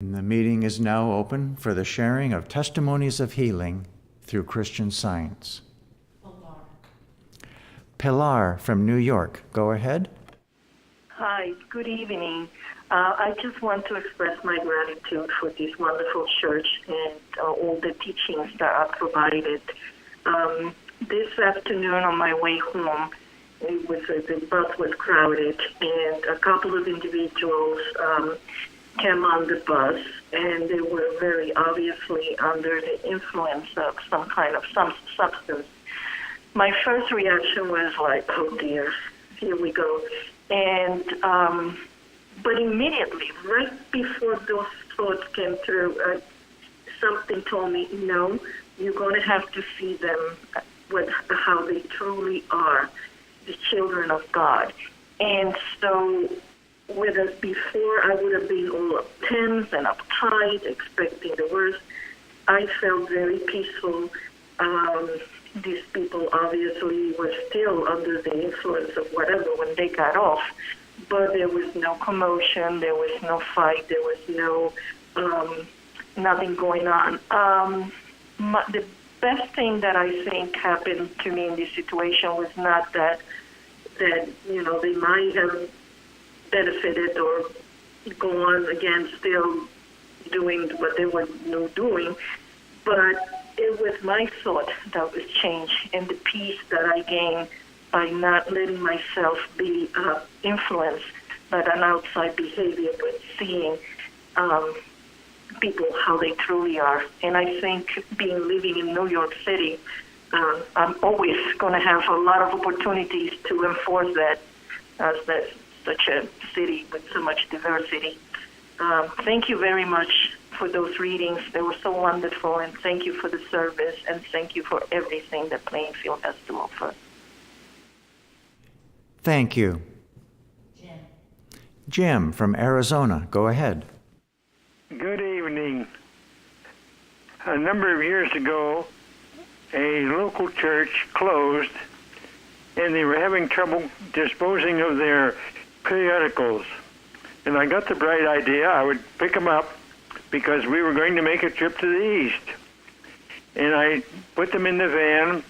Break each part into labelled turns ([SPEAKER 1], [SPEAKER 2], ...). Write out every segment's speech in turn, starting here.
[SPEAKER 1] The meeting is now open for the sharing of testimonies of healing through Christian Science. Pilar from New York, go ahead.
[SPEAKER 2] Hi, good evening. I just want to express my gratitude for this wonderful church and all the teachings that are provided. This afternoon on my way home, the bus was crowded, and a couple of individuals came on the bus, and they were very obviously under the influence of some kind of substance. My first reaction was like, oh dear, here we go. And but immediately, right before those thoughts came through, something told me, no, you're going to have to see them with how they truly are, the children of God. And so, whereas before I would have been all tense and uptight, expecting the worst, I felt very peaceful. These people obviously were still under the influence of whatever when they got off, but there was no commotion, there was no fight, there was no nothing going on. The best thing that I think happened to me in this situation was not that you know, they might have benefited or go on again still doing what they were doing, but it was my thought that was changed and the peace that I gained by not letting myself be influenced by an outside behavior, but seeing people how they truly are. And I think living in New York City, I'm always going to have a lot of opportunities to enforce that, as that's such a city with so much diversity. Thank you very much for those readings. They were so wonderful, and thank you for the service, and thank you for everything that Plainfield has to offer.
[SPEAKER 1] Thank you. Jim from Arizona, go ahead.
[SPEAKER 3] Good evening. A number of years ago, a local church closed, and they were having trouble disposing of their periodicals. And I got the bright idea I would pick them up because we were going to make a trip to the east. And I put them in the van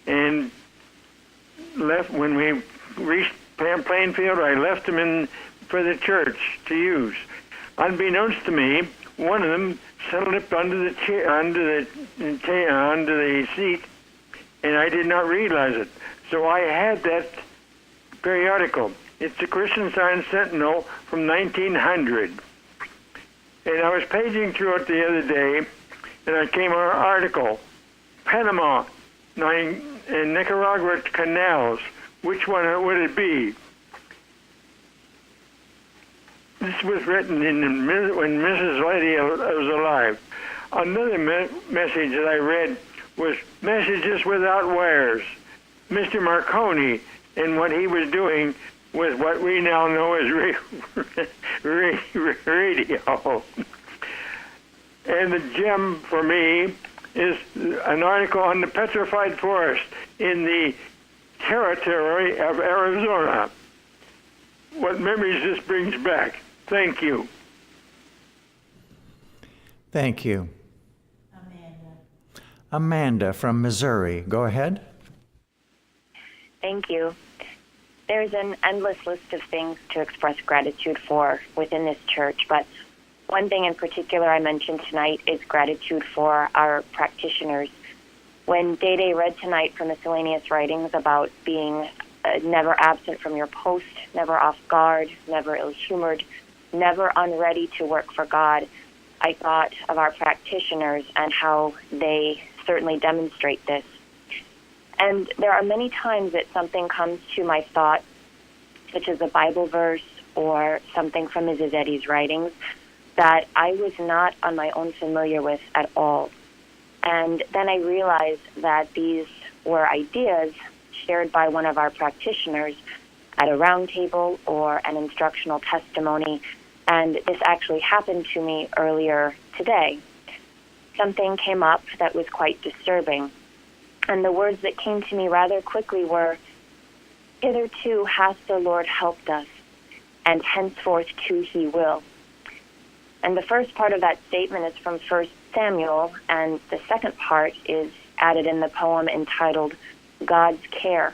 [SPEAKER 3] and left. When we reached Plainfield, I left them in for the church to use. Unbeknownst to me, one of them slipped under the seat, and I did not realize it. So I had that periodical. It's the Christian Science Sentinel from 1900. And I was paging through it the other day, and I came on an article, Panama and Nicaragua canals. Which one would it be? This was written when Mrs. Lydia was alive. Another message that I read was Messages Without Wires. Mr. Marconi and what he was doing with what we now know as radio. And the gem for me is an article on the petrified forest in the territory of Arizona. What memories this brings back. Thank you.
[SPEAKER 1] Thank you. Amanda from Missouri, go ahead.
[SPEAKER 4] Thank you. There's an endless list of things to express gratitude for within this church, but one thing in particular I mentioned tonight is gratitude for our practitioners. When Day read tonight from Miscellaneous Writings about being never absent from your post, never off guard, never ill-humored, never unready to work for God, I thought of our practitioners and how they certainly demonstrate this. And there are many times that something comes to my thought, such as a Bible verse or something from Mrs. Eddy's writings, that I was not on my own familiar with at all. And then I realized that these were ideas shared by one of our practitioners at a round table or an instructional testimony, and this actually happened to me earlier today. Something came up that was quite disturbing. And the words that came to me rather quickly were, "Hitherto hath the Lord helped us, and henceforth too he will." And the first part of that statement is from 1 Samuel, and the second part is added in the poem entitled God's Care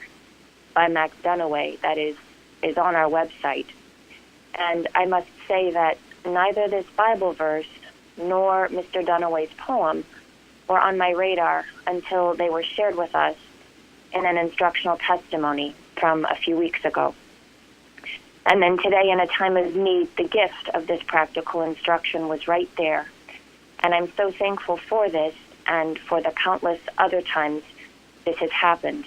[SPEAKER 4] by Max Dunaway, that is on our website. And I must say that neither this Bible verse nor Mr. Dunaway's poem were on my radar until they were shared with us in an instructional testimony from a few weeks ago. And then today, in a time of need, the gift of this practical instruction was right there. And I'm so thankful for this and for the countless other times this has happened.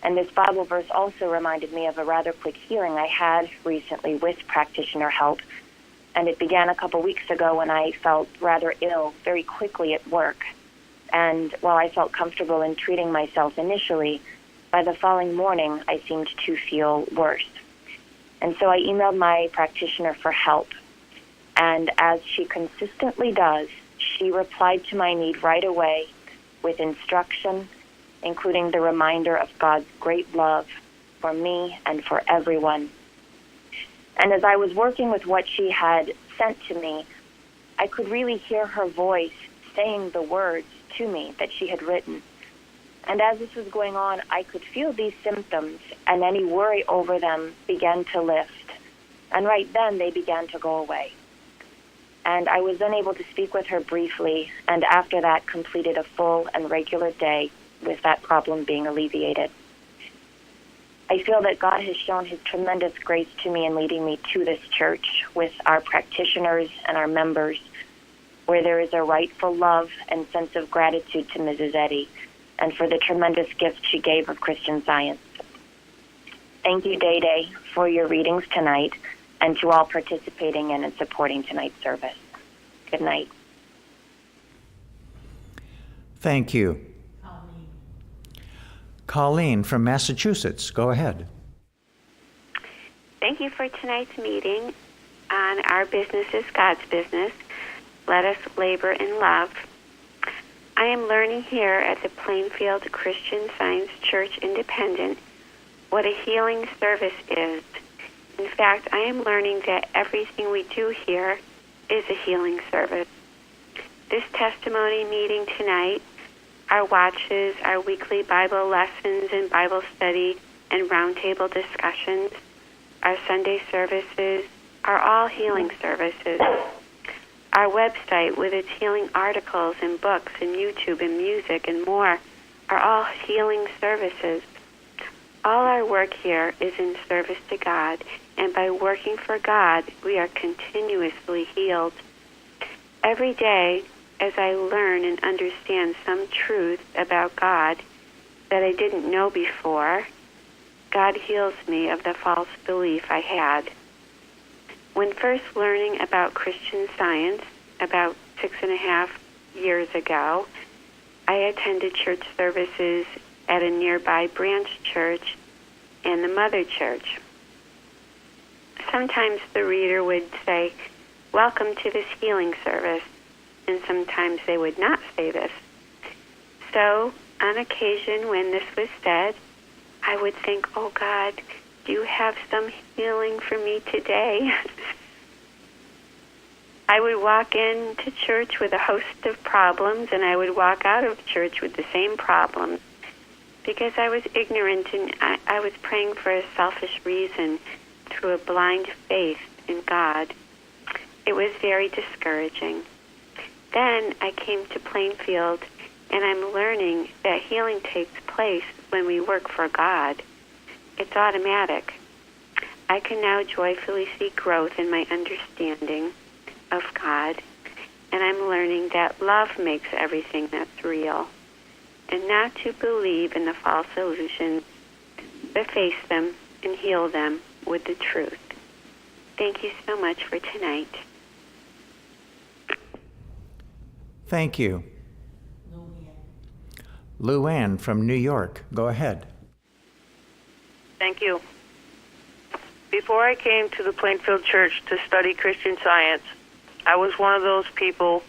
[SPEAKER 4] And this Bible verse also reminded me of a rather quick healing I had recently with practitioner help. And it began a couple weeks ago when I felt rather ill very quickly at work. And while I felt comfortable in treating myself initially, by the following morning, I seemed to feel worse. And so I emailed my practitioner for help. And as she consistently does, she replied to my need right away with instruction, including the reminder of God's great love for me and for everyone. And as I was working with what she had sent to me, I could really hear her voice saying the words to me that she had written. And as this was going on, I could feel these symptoms and any worry over them began to lift. And right then, they began to go away. And I was then able to speak with her briefly, and after that, completed a full and regular day with that problem being alleviated. I feel that God has shown his tremendous grace to me in leading me to this church with our practitioners and our members, where there is a rightful love and sense of gratitude to Mrs. Eddy and for the tremendous gift she gave of Christian Science. Thank you, Day Day, for your readings tonight, and to all participating in and supporting tonight's service. Good night.
[SPEAKER 1] Thank you. Colleen from Massachusetts, go ahead.
[SPEAKER 5] Thank you for tonight's meeting on Our Business is God's Business. Let us labor in love. I am learning here at the Plainfield Christian Science Church Independent what a healing service is. In fact, I am learning that everything we do here is a healing service. This testimony meeting tonight, our watches, our weekly Bible lessons and Bible study and roundtable discussions, our Sunday services are all healing services. Our website with its healing articles and books and YouTube and music and more are all healing services. All our work here is in service to God, and by working for God, we are continuously healed. Every day, as I learn and understand some truth about God that I didn't know before, God heals me of the false belief I had. When first learning about Christian Science, about 6.5 years ago, I attended church services at a nearby branch church and the mother church. Sometimes the reader would say, "Welcome to this healing service," and sometimes they would not say this. So, on occasion when this was said, I would think, "Oh God, do you have some healing for me today?" I would walk into church with a host of problems, and I would walk out of church with the same problems because I was ignorant and I was praying for a selfish reason through a blind faith in God. It was very discouraging. Then I came to Plainfield, and I'm learning that healing takes place when we work for God. It's automatic. I can now joyfully see growth in my understanding of God, and I'm learning that love makes everything that's real, and not to believe in the false illusions, but face them and heal them with the truth. Thank you so much for tonight.
[SPEAKER 1] Thank you. Luann from New York, go ahead.
[SPEAKER 6] Thank you. Before I came to the Plainfield Church to study Christian Science, I was one of those people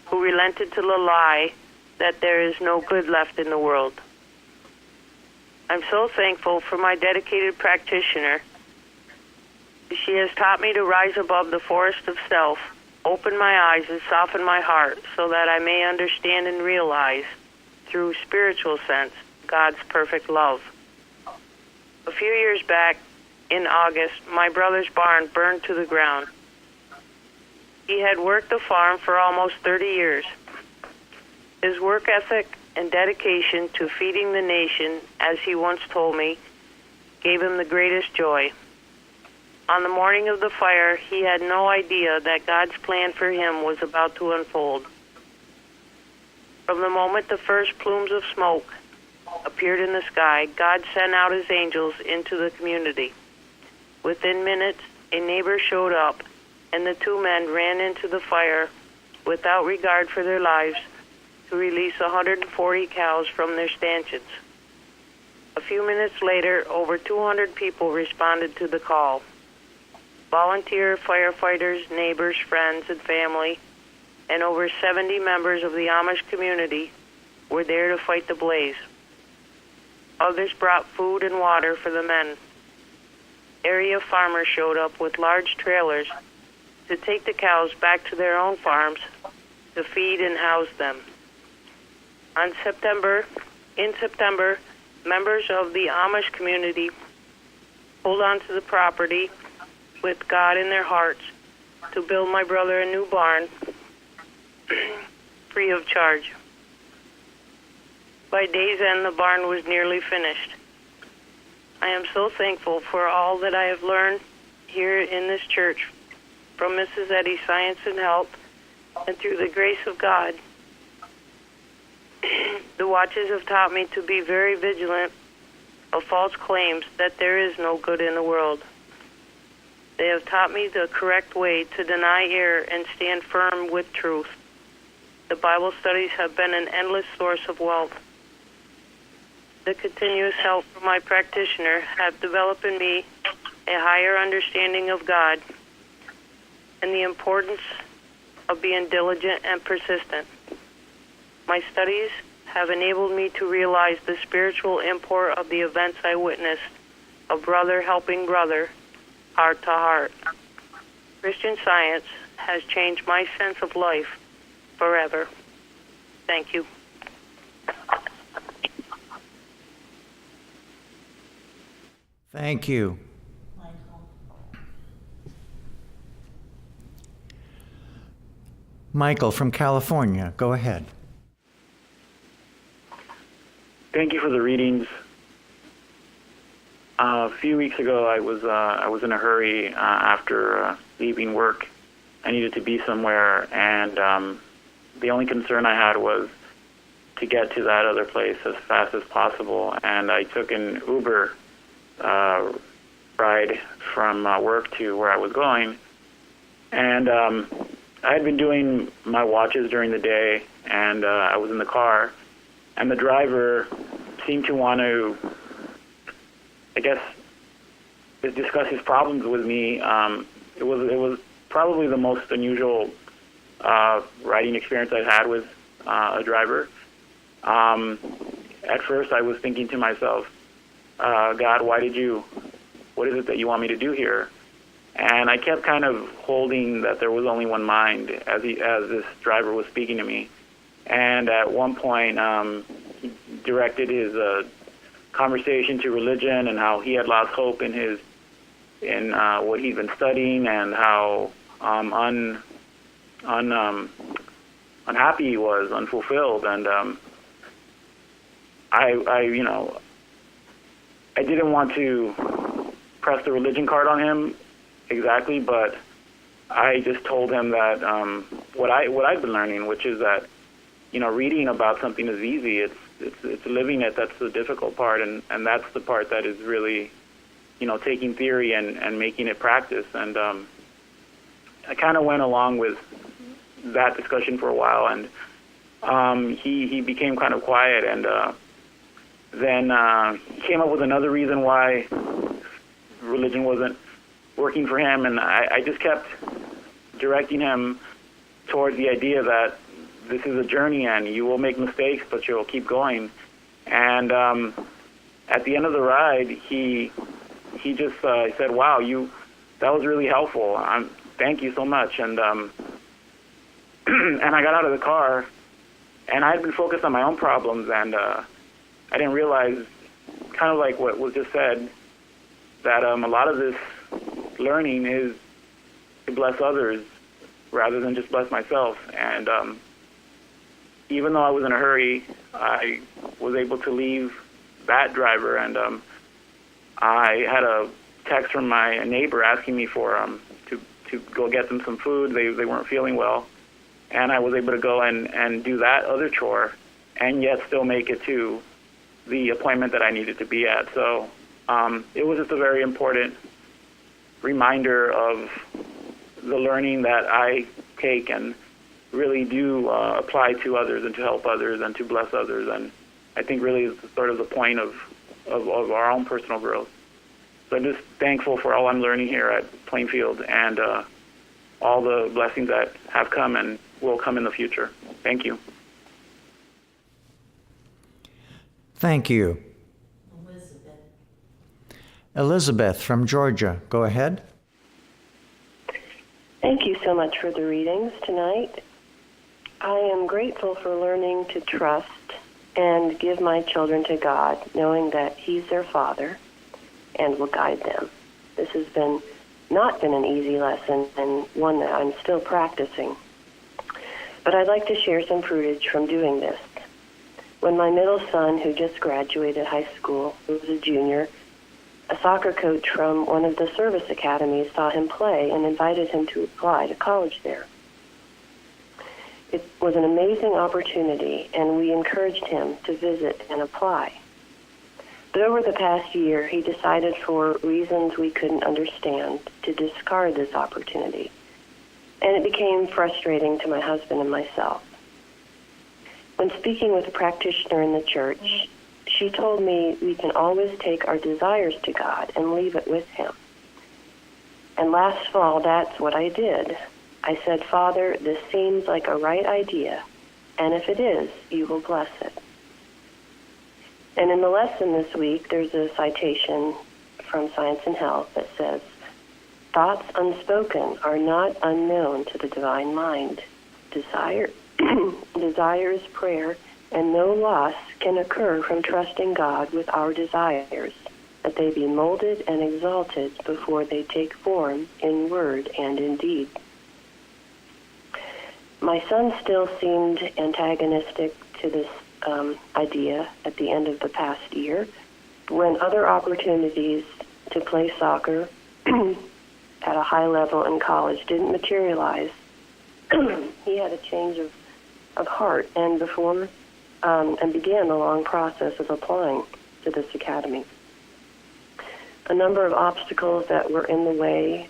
[SPEAKER 6] who relented to the lie that there is no good left in the world. I'm so thankful for my dedicated practitioner. She has taught me to rise above the forest of self Open my eyes and soften my heart so that I may understand and realize, through spiritual sense, God's perfect love. A few years back, in August, my brother's barn burned to the ground. He had worked the farm for almost 30 years. His work ethic and dedication to feeding the nation, as he once told me, gave him the greatest joy. On the morning of the fire, he had no idea that God's plan for him was about to unfold. From the moment the first plumes of smoke appeared in the sky, God sent out his angels into the community. Within minutes, a neighbor showed up, and the two men ran into the fire without regard for their lives to release 140 cows from their stanchions. A few minutes later, over 200 people responded to the call. Volunteer firefighters, neighbors, friends, and family, and over 70 members of the Amish community were there to fight the blaze. Others brought food and water for the men. Area farmers showed up with large trailers to take the cows back to their own farms to feed and house them. In September, members of the Amish community pulled onto the property with God in their hearts to build my brother a new barn free of charge. By day's end, the barn was nearly finished. I am so thankful for all that I have learned here in this church from Mrs. Eddy's Science and Help, and through the grace of God. The watches have taught me to be very vigilant of false claims that there is no good in the world. They have taught me the correct way to deny error and stand firm with truth. The Bible studies have been an endless source of wealth. The continuous help from my practitioner have developed in me a higher understanding of God and the importance of being diligent and persistent. My studies have enabled me to realize the spiritual import of the events I witnessed, of brother helping brother, heart to heart. Christian Science has changed my sense of life forever. Thank you.
[SPEAKER 1] Thank you. Michael from California, go ahead.
[SPEAKER 7] Thank you for the readings. A few weeks ago, I was in a hurry after leaving work. I needed to be somewhere, and the only concern I had was to get to that other place as fast as possible. And I took an Uber ride from work to where I was going, and I had been doing my watches during the day, and I was in the car, and the driver seemed to want to, I guess, discuss his problems with me. It was probably the most unusual riding experience I've had with a driver. At first, I was thinking to myself, God, what is it that you want me to do here? And I kept kind of holding that there was only one mind as this driver was speaking to me. And at one point, he directed his conversation to religion and how he had lost hope in what he'd been studying, and how unhappy he was, unfulfilled. And I didn't want to press the religion card on him exactly, but I just told him that what I've been learning, which is that reading about something is easy. It's living it that's the difficult part, and that's the part that is really taking theory and making it practice. And I kind of went along with that discussion for a while, and he became kind of quiet, and then he came up with another reason why religion wasn't working for him, and I just kept directing him towards the idea that this is a journey and you will make mistakes, but you'll keep going. And at the end of the ride, he just said, "Wow, that was really helpful. Thank you so much." And and I got out of the car, and I had been focused on my own problems, and I didn't realize, kind of like what was just said, that a lot of this learning is to bless others rather than just bless myself. And even though I was in a hurry, I was able to leave that driver, and I had a text from my neighbor asking me for to go get them some food. They weren't feeling well, and I was able to go and do that other chore, and yet still make it to the appointment that I needed to be at. So it was just a very important reminder of the learning that I take and really do apply to others and to help others and to bless others. And I think really is sort of the point of our own personal growth. So I'm just thankful for all I'm learning here at Plainfield and all the blessings that have come and will come in the future. Thank you.
[SPEAKER 1] Thank you. Elizabeth from Georgia, go ahead.
[SPEAKER 8] Thank you so much for the readings tonight. I am grateful for learning to trust and give my children to God, knowing that He's their Father and will guide them. This has not been an easy lesson and one that I'm still practicing. But I'd like to share some footage from doing this. When my middle son, who just graduated high school, who was a junior, a soccer coach from one of the service academies saw him play and invited him to apply to college there. It was an amazing opportunity, and we encouraged him to visit and apply. But over the past year, he decided, for reasons we couldn't understand, to discard this opportunity. And it became frustrating to my husband and myself. When speaking with a practitioner in the church, she told me we can always take our desires to God and leave it with Him. And last fall, that's what I did. I said, Father, this seems like a right idea, and if it is, you will bless it. And in the lesson this week, there's a citation from Science and Health that says, thoughts unspoken are not unknown to the divine mind. Desires, prayer, and no loss can occur from trusting God with our desires, that they be molded and exalted before they take form in word and in deed. My son still seemed antagonistic to this idea at the end of the past year, when other opportunities to play soccer at a high level in college didn't materialize. He had a change of heart and began the long process of applying to this academy. A number of obstacles that were in the way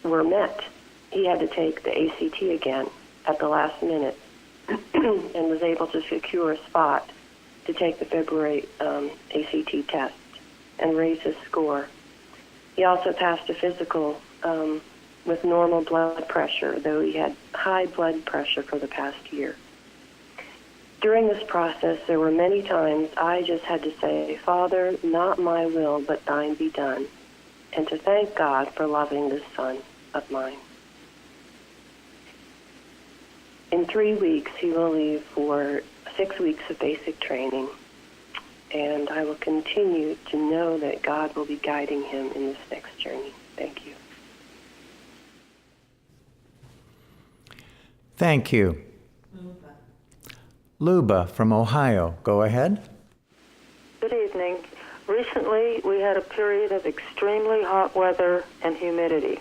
[SPEAKER 8] were met. He had to take the ACT again at the last minute and was able to secure a spot to take the February ACT test and raise his score. He also passed a physical with normal blood pressure, though he had high blood pressure for the past year. During this process, there were many times I just had to say, Father, not my will, but thine be done, and to thank God for loving this son of mine. In 3 weeks, he will leave for 6 weeks of basic training, and I will continue to know that God will be guiding him in this next journey. Thank you.
[SPEAKER 1] Thank you. Luba from Ohio, go ahead.
[SPEAKER 9] Good evening. Recently, we had a period of extremely hot weather and humidity.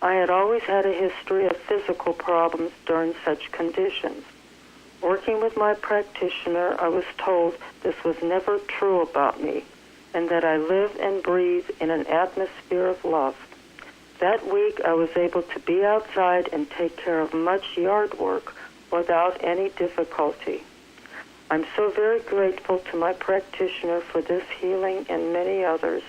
[SPEAKER 9] I had always had a history of physical problems during such conditions. Working with my practitioner, I was told this was never true about me, and that I live and breathe in an atmosphere of love. That week, I was able to be outside and take care of much yard work without any difficulty. I'm so very grateful to my practitioner for this healing and many others.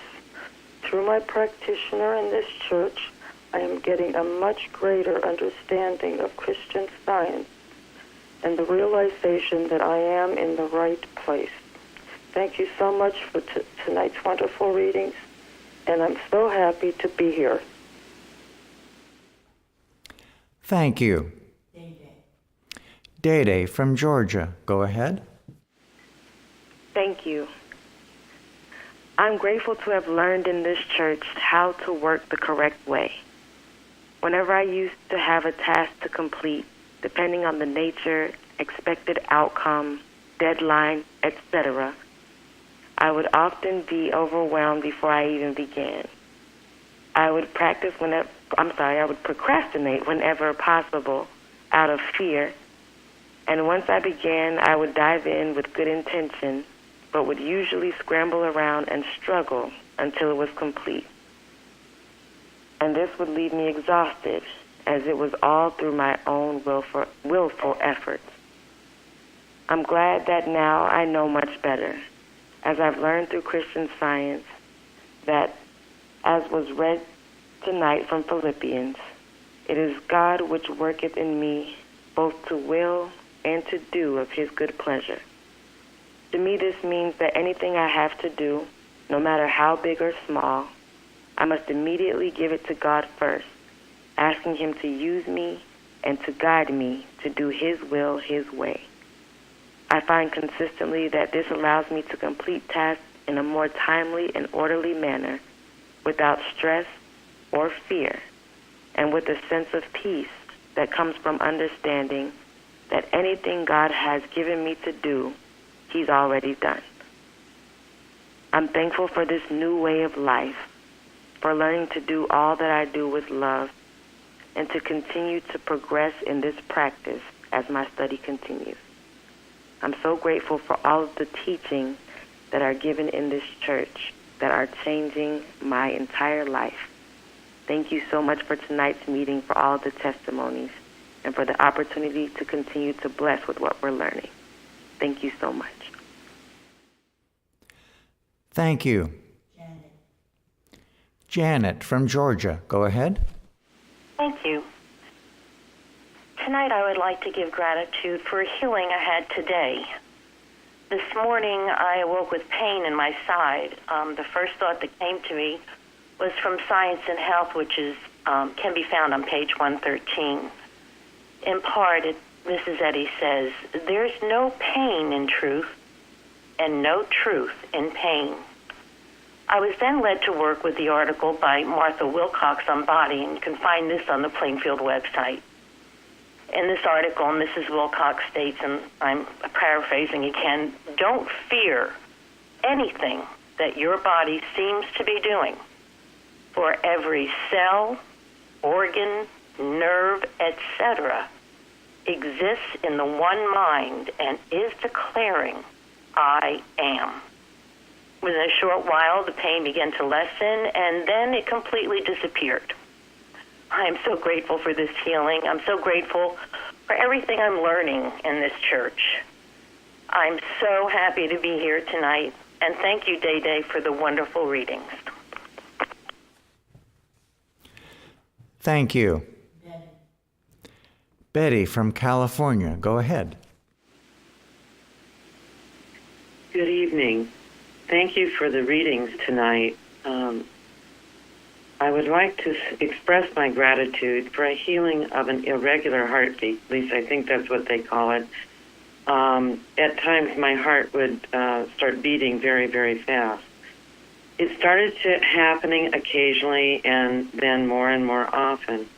[SPEAKER 9] Through my practitioner in this church, I am getting a much greater understanding of Christian Science and the realization that I am in the right place. Thank you so much for tonight's wonderful readings, and I'm so happy to be here.
[SPEAKER 1] Thank you. Day from Georgia. Go ahead.
[SPEAKER 10] Thank you. I'm grateful to have learned in this church how to work the correct way. Whenever I used to have a task to complete, depending on the nature, expected outcome, deadline, etc., I would often be overwhelmed before I even began. I would procrastinate whenever possible out of fear. And once I began, I would dive in with good intention, but would usually scramble around and struggle until it was complete. And this would leave me exhausted, as it was all through my own willful efforts. I'm glad that now I know much better, as I've learned through Christian Science, that, as was read tonight from Philippians, it is God which worketh in me both to will and to do of his good pleasure. To me, this means that anything I have to do, no matter how big or small, I must immediately give it to God first, asking him to use me and to guide me to do his will his way. I find consistently that this allows me to complete tasks in a more timely and orderly manner without stress or fear, and with a sense of peace that comes from understanding that anything God has given me to do, he's already done. I'm thankful for this new way of life, for learning to do all that I do with love, and to continue to progress in this practice as my study continues. I'm so grateful for all of the teachings that are given in this church that are changing my entire life. Thank you so much for tonight's meeting, for all of the testimonies, and for the opportunity to continue to bless with what we're learning. Thank you so much.
[SPEAKER 1] Thank you. Janet from Georgia. Go ahead.
[SPEAKER 11] Thank you. Tonight I would like to give gratitude for a healing I had today. This morning I awoke with pain in my side. The first thought that came to me was from Science and Health, which is can be found on page 113. In part, Mrs. Eddy says, "There's no pain in truth and no truth in pain." I was then led to work with the article by Martha Wilcox on body, and you can find this on the Plainfield website. In this article, Mrs. Wilcox states, and I'm paraphrasing again, "Don't fear anything that your body seems to be doing. For every cell, organ, nerve, etc., exists in the one mind and is declaring, 'I am.'" Within a short while, the pain began to lessen, and then it completely disappeared. I am so grateful for this healing. I'm so grateful for everything I'm learning in this church. I'm so happy to be here tonight, and thank you, Day Day, for the wonderful readings.
[SPEAKER 1] Thank you. Betty from California. Go ahead.
[SPEAKER 12] Good evening. Thank you for the readings tonight. I would like to express my gratitude for a healing of an irregular heartbeat. At least I think that's what they call it. At times my heart would start beating very, very fast. It started happening occasionally and then more and more often.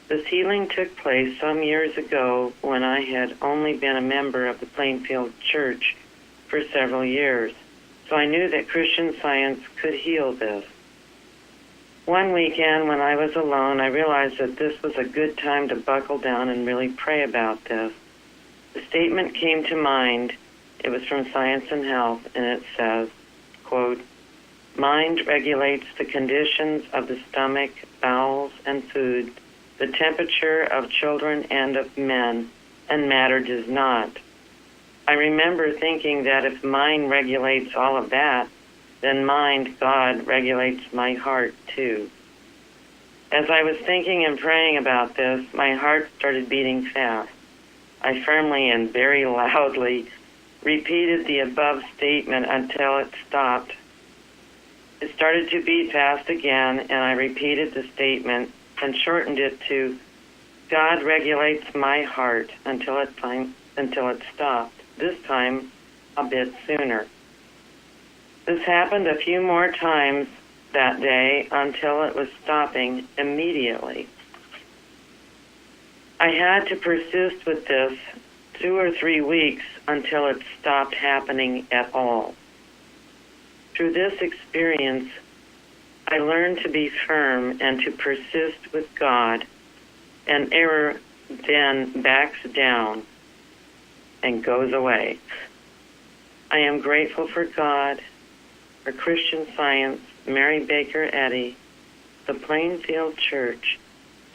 [SPEAKER 12] This healing took place some years ago when I had only been a member of the Plainfield Church for several years. So I knew that Christian Science could heal this. One weekend when I was alone, I realized that this was a good time to buckle down and really pray about this. The statement came to mind. It was from Science and Health, and it says, quote, "Mind regulates the conditions of the stomach, bowels, and food, the temperature of children and of men, and matter does not." I remember thinking that if mind regulates all of that, then mind, God, regulates my heart too. As I was thinking and praying about this, my heart started beating fast. I firmly and very loudly repeated the above statement until it stopped. It started to beat fast again, and I repeated the statement and shortened it to, God regulates my heart until it stopped, this time a bit sooner. This happened a few more times that day until it was stopping immediately. I had to persist with this 2 or 3 weeks until it stopped happening at all. Through this experience, I learned to be firm and to persist with God, and error then backs down and goes away. I am grateful for God, for Christian Science, Mary Baker Eddy, the Plainfield Church,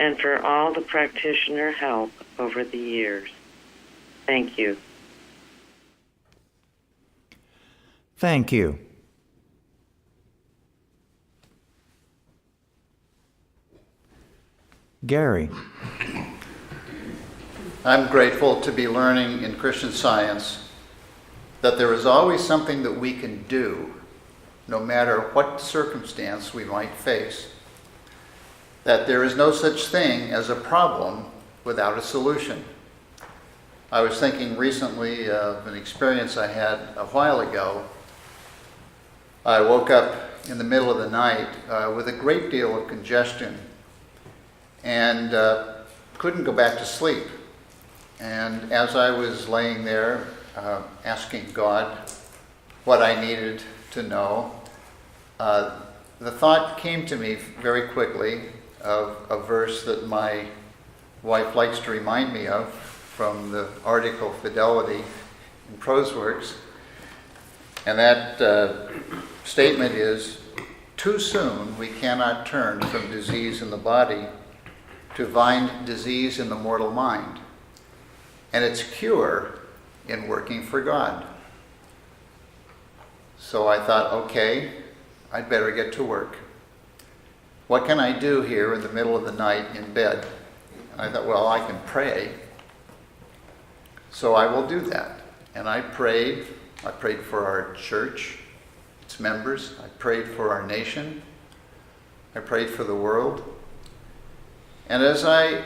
[SPEAKER 12] and for all the practitioner help over the years. Thank you.
[SPEAKER 1] Thank you. Gary.
[SPEAKER 13] I'm grateful to be learning in Christian Science that there is always something that we can do, no matter what circumstance we might face. That there is no such thing as a problem without a solution. I was thinking recently of an experience I had a while ago. I woke up in the middle of the night with a great deal of congestion and couldn't go back to sleep. And as I was laying there asking God what I needed to know, the thought came to me very quickly of a verse that my wife likes to remind me of from the article Fidelity in Proseworks. And that statement is, "Too soon we cannot turn from disease in the body to find disease in the mortal mind, and its cure in working for God." So I thought, okay, I'd better get to work. What can I do here in the middle of the night in bed? And I thought, well, I can pray. So I will do that. And I prayed. I prayed for our church, its members. I prayed for our nation. I prayed for the world. And as I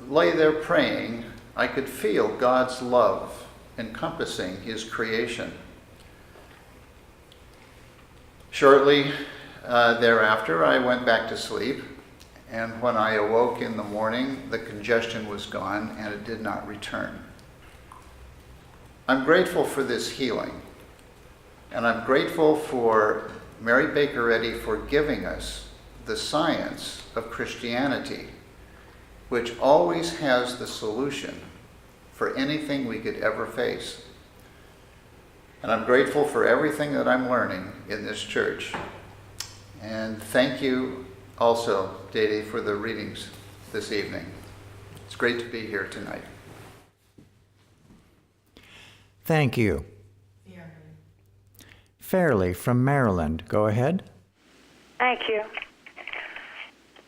[SPEAKER 13] lay there praying, I could feel God's love encompassing his creation. Shortly thereafter, I went back to sleep, and when I awoke in the morning, the congestion was gone and it did not return. I'm grateful for this healing, and I'm grateful for Mary Baker Eddy for giving us the science of Christianity, which always has the solution for anything we could ever face. And I'm grateful for everything that I'm learning in this church. And thank you also, Dede, for the readings this evening. It's great to be here tonight.
[SPEAKER 1] Thank you. Fairley from Maryland, go ahead.
[SPEAKER 14] Thank you.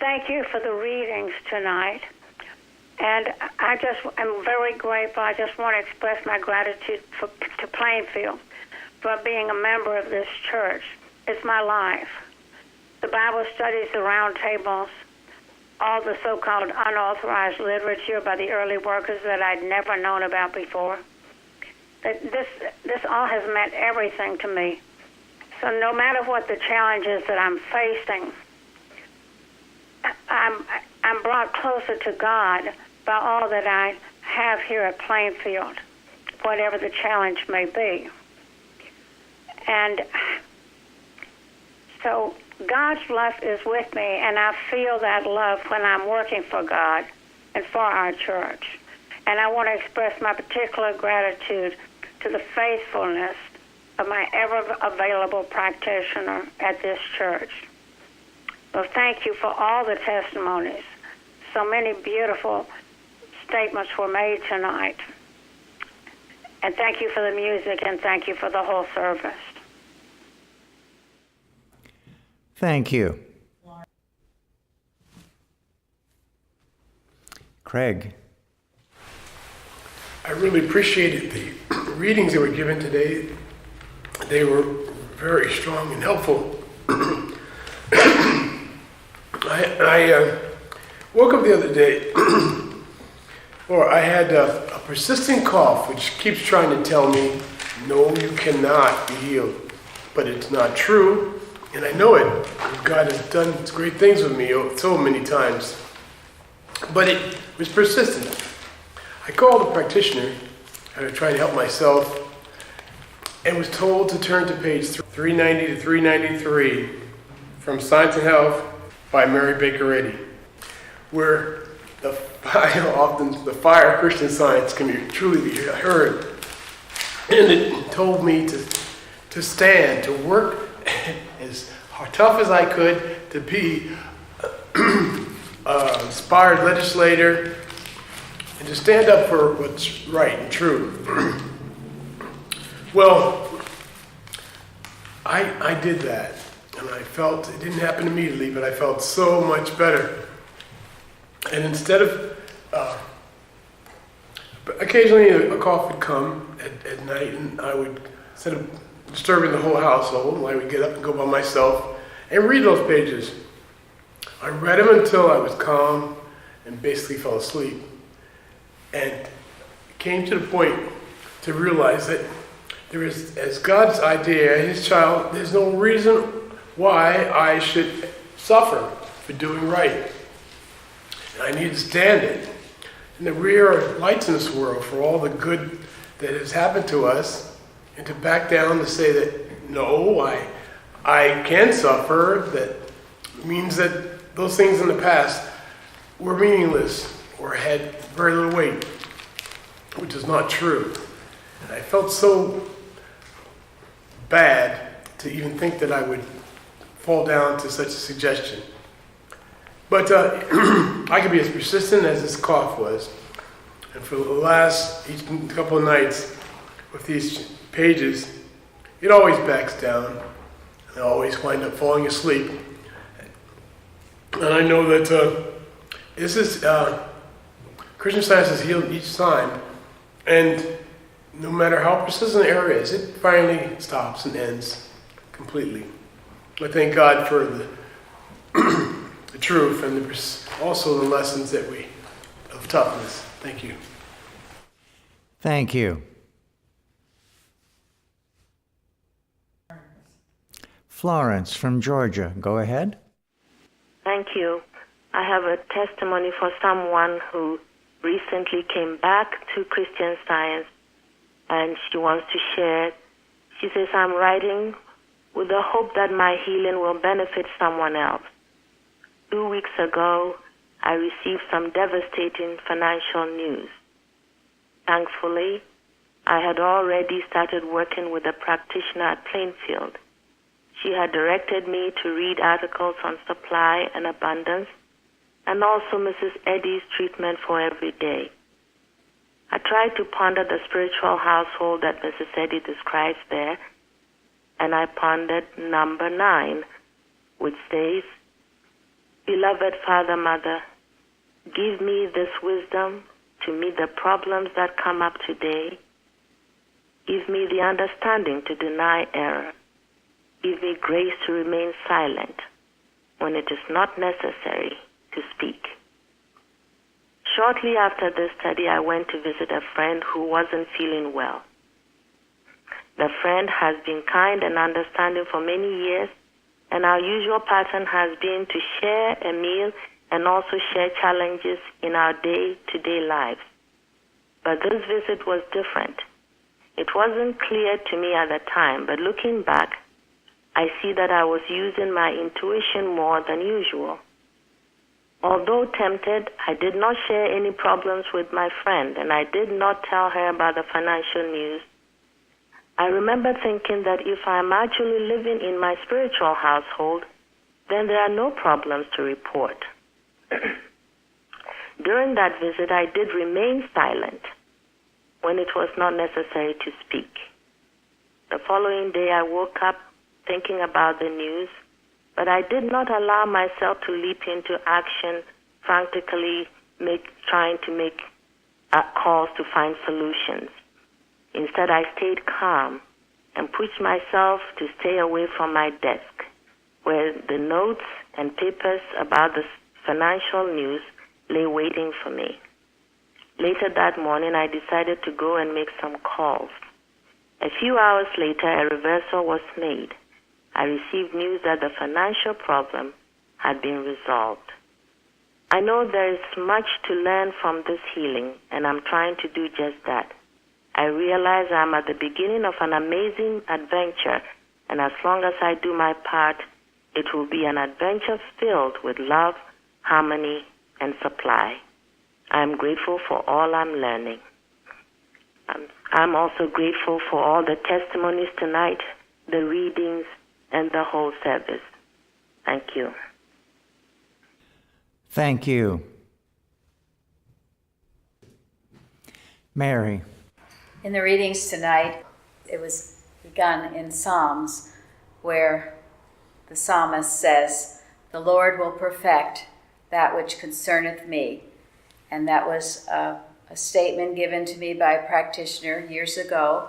[SPEAKER 14] Thank you for the readings tonight. And I'm very grateful. I just want to express my gratitude to Plainfield for being a member of this church. It's my life. The Bible studies, the round tables, all the so-called unauthorized literature by the early workers that I'd never known about before. This all has meant everything to me. So no matter what the challenges that I'm facing, I'm brought closer to God by all that I have here at Plainfield, whatever the challenge may be. And so God's love is with me, and I feel that love when I'm working for God and for our church. And I want to express my particular gratitude to the faithfulness of my ever-available practitioner at this church. Well, thank you for all the testimonies. So many beautiful statements were made tonight. And thank you for the music, and thank you for the whole service.
[SPEAKER 1] Thank you. Craig.
[SPEAKER 15] I really appreciated the readings that were given today. They were very strong and helpful. I woke up the other day Or I had a persistent cough which keeps trying to tell me, no, you cannot be healed. But it's not true, and I know it. God has done great things with me so many times. But it was persistent. I called a practitioner, and I tried to help myself, and was told to turn to page 390 to 393 from Science and Health by Mary Baker Eddy, where the fire of Christian Science can truly be heard. And it told me to stand, to work as tough as I could, to be an inspired legislator, and to stand up for what's right and true. Well, I did that, and I felt, it didn't happen immediately, but I felt so much better. And instead of, occasionally a cough would come at night, and I would, instead of disturbing the whole household, I would get up and go by myself and read those pages. I read them until I was calm and basically fell asleep. And came to the point to realize that there is, as God's idea, His child, there's no reason why I should suffer for doing right. And I need to stand it. And that we are lights in this world for all the good that has happened to us, and to back down to say that, no, I can suffer, that means that those things in the past were meaningless or had very little weight, which is not true. And I felt so bad to even think that I would fall down to such a suggestion. But I could be as persistent as this cough was. And for the last couple of nights with these pages, it always backs down. I always wind up falling asleep. And I know that this is, Christian Science is healed each time. And no matter how persistent the error is, it finally stops and ends completely. I thank God for the truth and also the lessons that of toughness. Thank you.
[SPEAKER 1] Thank you. Florence from Georgia, go ahead.
[SPEAKER 10] Thank you. I have a testimony for someone who recently came back to Christian Science, and she wants to share. She says, I'm writing with the hope that my healing will benefit someone else. 2 weeks ago, I received some devastating financial news. Thankfully, I had already started working with a practitioner at Plainfield. She had directed me to read articles on supply and abundance, and also Mrs. Eddy's treatment for every day. I tried to ponder the spiritual household that Mrs. Eddy describes there, and I pondered number 9, which says, Beloved Father, Mother, give me this wisdom to meet the problems that come up today. Give me the understanding to deny error. Give me grace to remain silent when it is not necessary to speak. Shortly after this study, I went to visit a friend who wasn't feeling well. The friend has been kind and understanding for many years, and our usual pattern has been to share a meal and also share challenges in our day-to-day lives. But this visit was different. It wasn't clear to me at the time, but looking back, I see that I was using my intuition more than usual. Although tempted, I did not share any problems with my friend, and I did not tell her about the financial news. I remember thinking that if I'm actually living in my spiritual household, then there are no problems to report. During that visit, I did remain silent when it was not necessary to speak. The following day, I woke up thinking about the news, but I did not allow myself to leap into action, frantically trying to make calls to find solutions. Instead, I stayed calm and pushed myself to stay away from my desk, where the notes and papers about the financial news lay waiting for me. Later that morning, I decided to go and make some calls. A few hours later, a reversal was made. I received news that the financial problem had been resolved. I know there is much to learn from this healing, and I'm trying to do just that. I realize I'm at the beginning of an amazing adventure, and as long as I do my part, it will be an adventure filled with love, harmony, and supply. I'm grateful for all I'm learning. I'm also grateful for all the testimonies tonight, the readings, and the whole service. Thank you.
[SPEAKER 1] Thank you. Mary.
[SPEAKER 16] In the readings tonight, it was begun in Psalms, where the psalmist says, "The Lord will perfect that which concerneth me." And that was a statement given to me by a practitioner years ago.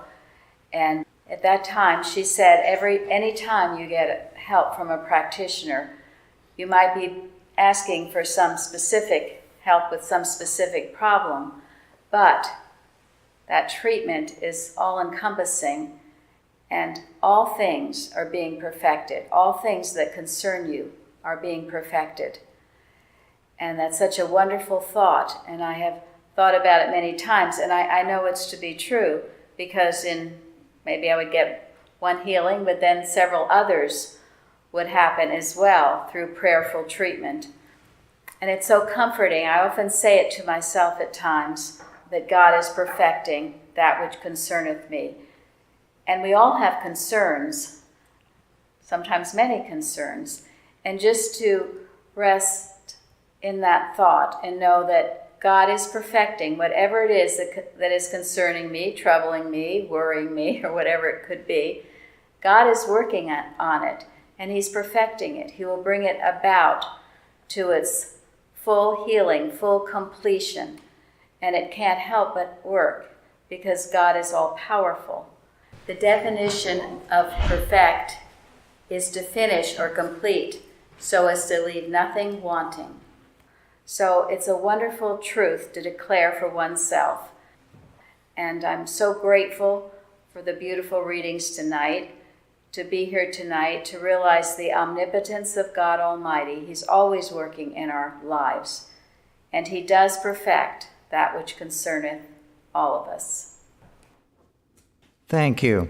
[SPEAKER 16] And at that time, she said, any time you get help from a practitioner, you might be asking for some specific help with some specific problem, but that treatment is all-encompassing, and all things are being perfected. All things that concern you are being perfected. And that's such a wonderful thought, and I have thought about it many times, and I know it's to be true, because maybe I would get one healing, but then several others would happen as well through prayerful treatment. And it's so comforting. I often say it to myself at times, that God is perfecting that which concerneth me. And we all have concerns, sometimes many concerns, and just to rest in that thought and know that God is perfecting whatever it is that is concerning me, troubling me, worrying me, or whatever it could be. God is working on it, and He's perfecting it. He will bring it about to its full healing, full completion. And it can't help but work, because God is all-powerful. The definition of perfect is to finish or complete, so as to leave nothing wanting. So it's a wonderful truth to declare for oneself. And I'm so grateful for the beautiful readings tonight, to be here tonight, to realize the omnipotence of God Almighty. He's always working in our lives, and He does perfect that which concerneth all of us.
[SPEAKER 1] Thank you.